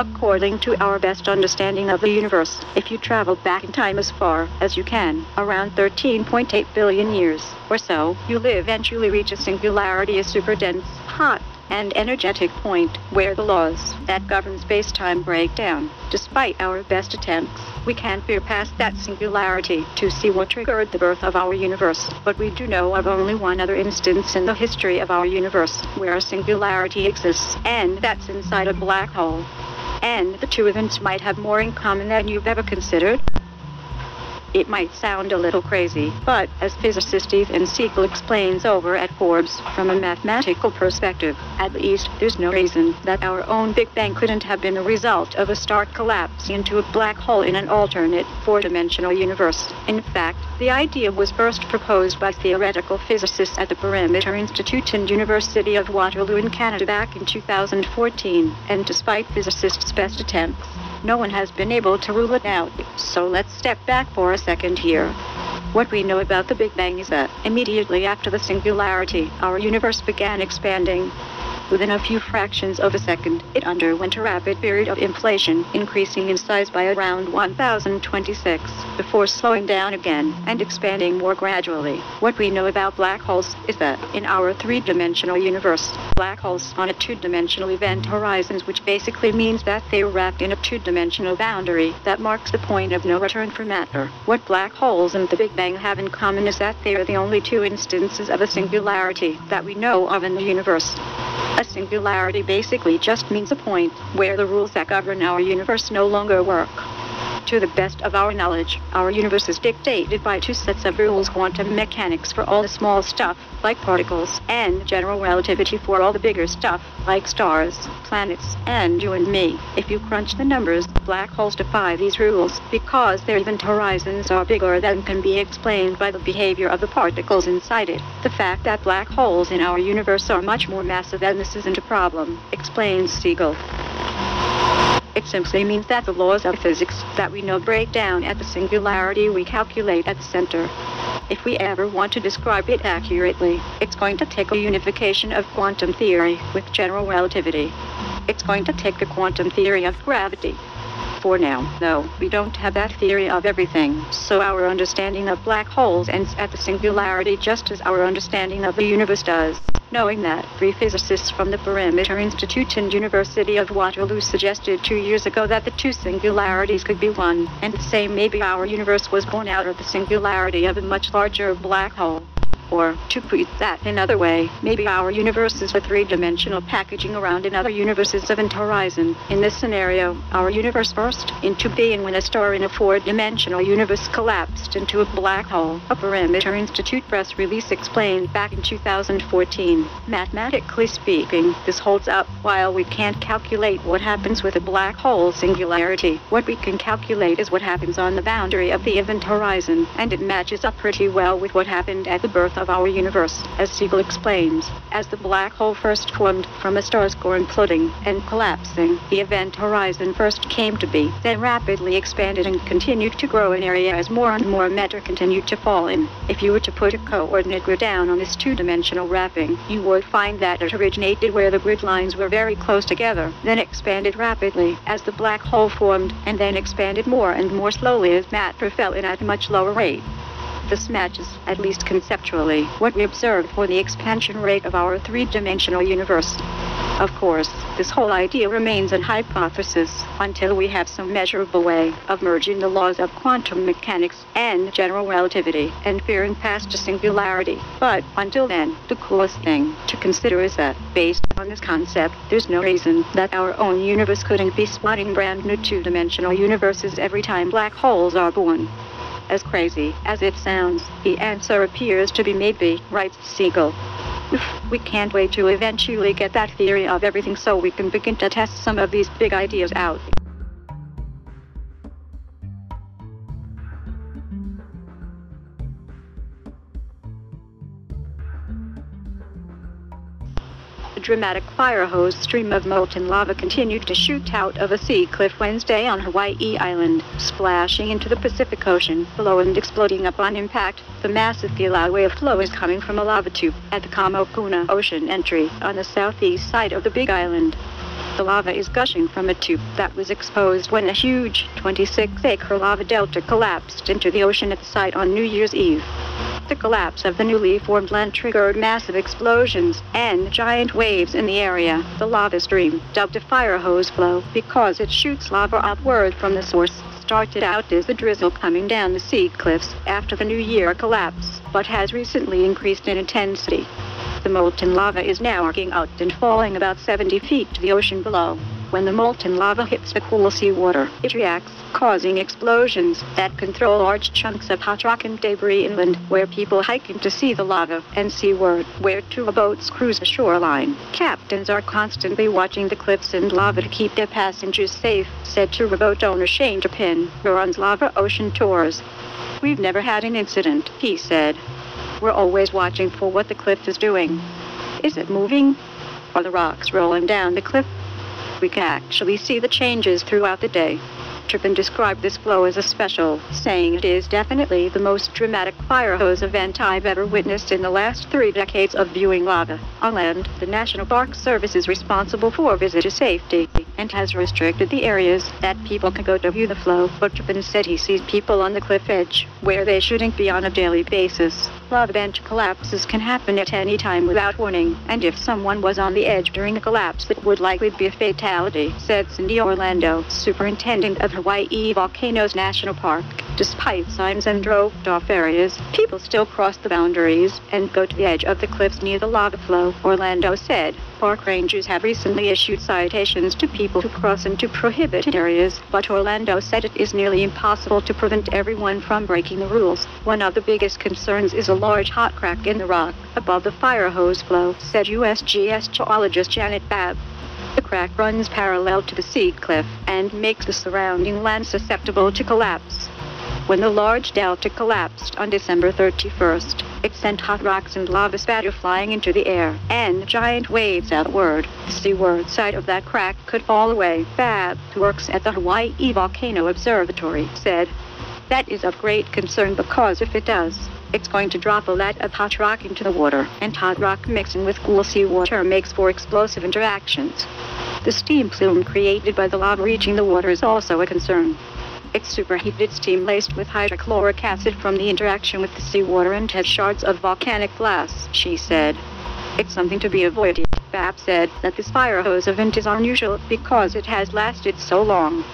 according to our best understanding of the universe. If you travel back in time as far as you can, around 13.8 billion years or so, you'll eventually reach a singularity, a super dense, hot, and energetic point where the laws that govern space-time break down. Despite our best attempts, we can't peer past that singularity to see what triggered the birth of our universe. But we do know of only one other instance in the history of our universe where a singularity exists, and that's inside a black hole. And the two events might have more in common than you've ever considered. It might sound a little crazy, but as physicist Stephen Siegel explains over at Forbes, from a mathematical perspective, at least, there's no reason that our own Big Bang couldn't have been the result of a star collapse into a black hole in an alternate four-dimensional universe. In fact, the idea was first proposed by theoretical physicists at the Perimeter Institute and University of Waterloo in Canada back in 2014, and despite physicists' best attempts, no one has been able to rule it out. So let's step back for a second here. What we know about the Big Bang is that immediately after the singularity, our universe began expanding. Within a few fractions of a second, it underwent a rapid period of inflation, increasing in size by around 1026, before slowing down again and expanding more gradually. What we know about black holes is that in our three-dimensional universe, black holes on a two-dimensional event horizons, which basically means that they are wrapped in a two-dimensional boundary that marks the point of no return for matter. What black holes and the Big Bang have in common is that they are the only two instances of a singularity that we know of in the universe. A singularity basically just means a point where the rules that govern our universe no longer work. To the best of our knowledge, our universe is dictated by two sets of rules: quantum mechanics for all the small stuff, like particles, and general relativity for all the bigger stuff, like stars, planets, and you and me. If you crunch the numbers, black holes defy these rules because their event horizons are bigger than can be explained by the behavior of the particles inside it. The fact that black holes in our universe are much more massive than this isn't a problem, explains Siegel. It simply means that the laws of physics that we know break down at the singularity we calculate at the center. If we ever want to describe it accurately, it's going to take a unification of quantum theory with general relativity. It's going to take the quantum theory of gravity. For now, though, we don't have that theory of everything, so our understanding of black holes ends at the singularity just as our understanding of the universe does. Knowing that, three physicists from the Perimeter Institute and University of Waterloo suggested 2 years ago that the two singularities could be one and the same. Maybe our universe was born out of the singularity of a much larger black hole. Or, to put that another way, maybe our universe is a three-dimensional packaging around another universe's event horizon. In this scenario, our universe burst into being when a star in a four-dimensional universe collapsed into a black hole, a Perimeter Institute press release explained back in 2014. Mathematically speaking, this holds up. While we can't calculate what happens with a black hole singularity, what we can calculate is what happens on the boundary of the event horizon, and it matches up pretty well with what happened at the birth of our universe, as Siegel explains. As the black hole first formed from a star's core imploding and collapsing, the event horizon first came to be, then rapidly expanded and continued to grow in area as more and more matter continued to fall in. If you were to put a coordinate grid down on this two-dimensional wrapping, you would find that it originated where the grid lines were very close together, then expanded rapidly as the black hole formed, and then expanded more and more slowly as matter fell in at a much lower rate. This matches, at least conceptually, what we observed for the expansion rate of our three-dimensional universe. Of course, this whole idea remains an hypothesis until we have some measurable way of merging the laws of quantum mechanics and general relativity and peering past a singularity. But until then, the coolest thing to consider is that, based on this concept, there's no reason that our own universe couldn't be spawning brand new two-dimensional universes every time black holes are born. As crazy as it sounds, the answer appears to be maybe, writes Siegel. We can't wait to eventually get that theory of everything so we can begin to test some of these big ideas out. A dramatic fire hose stream of molten lava continued to shoot out of a sea cliff Wednesday on Hawaii Island, splashing into the Pacific Ocean below and exploding upon impact. The massive Kilauea flow is coming from a lava tube at the Kamokuna Ocean entry on the southeast side of the Big Island. The lava is gushing from a tube that was exposed when a huge 26-acre lava delta collapsed into the ocean at the site on New Year's Eve. The collapse of the newly formed land triggered massive explosions and giant waves in the area. The lava stream, dubbed a fire hose flow because it shoots lava outward from the source, started out as the drizzle coming down the sea cliffs after the New Year collapse, but has recently increased in intensity. The molten lava is now arcing out and falling about 70 feet to the ocean below. When the molten lava hits the cool seawater, it reacts, causing explosions that can throw large chunks of hot rock and debris inland, where people hiking to see the lava, and seaward, where tour boats cruise the shoreline. Captains are constantly watching the cliffs and lava to keep their passengers safe, said tour boat owner Shane Turpin, who runs Lava Ocean Tours. We've never had an incident, he said. We're always watching for what the cliff is doing. Is it moving? Are the rocks rolling down the cliff? We can actually see the changes throughout the day. Turpin described this flow as a special, saying it is definitely the most dramatic fire hose event I've ever witnessed in the last 3 decades of viewing lava. On land, the National Park Service is responsible for visitor safety and has restricted the areas that people can go to view the flow, but Turpin said he sees people on the cliff edge, where they shouldn't be on a daily basis. Lava bench collapses can happen at any time without warning, and if someone was on the edge during a collapse, it would likely be a fatality, said Cindy Orlando, superintendent of Hawaii Volcanoes National Park. Despite signs and roped-off areas, people still cross the boundaries and go to the edge of the cliffs near the lava flow, Orlando said. Park rangers have recently issued citations to people who cross into prohibited areas, but Orlando said it is nearly impossible to prevent everyone from breaking the rules. One of the biggest concerns is a large hot crack in the rock above the fire hose flow, said USGS geologist Janet Babb. The crack runs parallel to the sea cliff and makes the surrounding land susceptible to collapse. When the large delta collapsed on December 31st, it sent hot rocks and lava spatter flying into the air, and giant waves outward. The seaward side of that crack could fall away. Babb, who works at the Hawaii Volcano Observatory, said, "That is of great concern because if it does, it's going to drop a lot of hot rock into the water, and hot rock mixing with cool seawater makes for explosive interactions. The steam plume created by the lava reaching the water is also a concern. It's superheated steam laced with hydrochloric acid from the interaction with the seawater and has shards of volcanic glass," she said. "It's something to be avoided." Babb said that this fire hose event is unusual because it has lasted so long.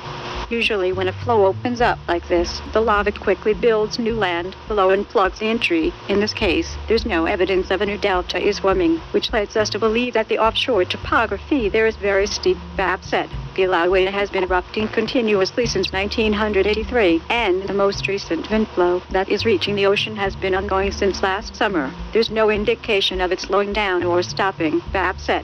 Usually when a flow opens up like this, the lava quickly builds new land below and plugs the entry. In this case, there's no evidence of a new delta is forming, which leads us to believe that the offshore topography there is very steep, Babb said. Kilauea has been erupting continuously since 1983, and the most recent wind flow that is reaching the ocean has been ongoing since last summer. There's no indication of it slowing down or stopping, Babb said.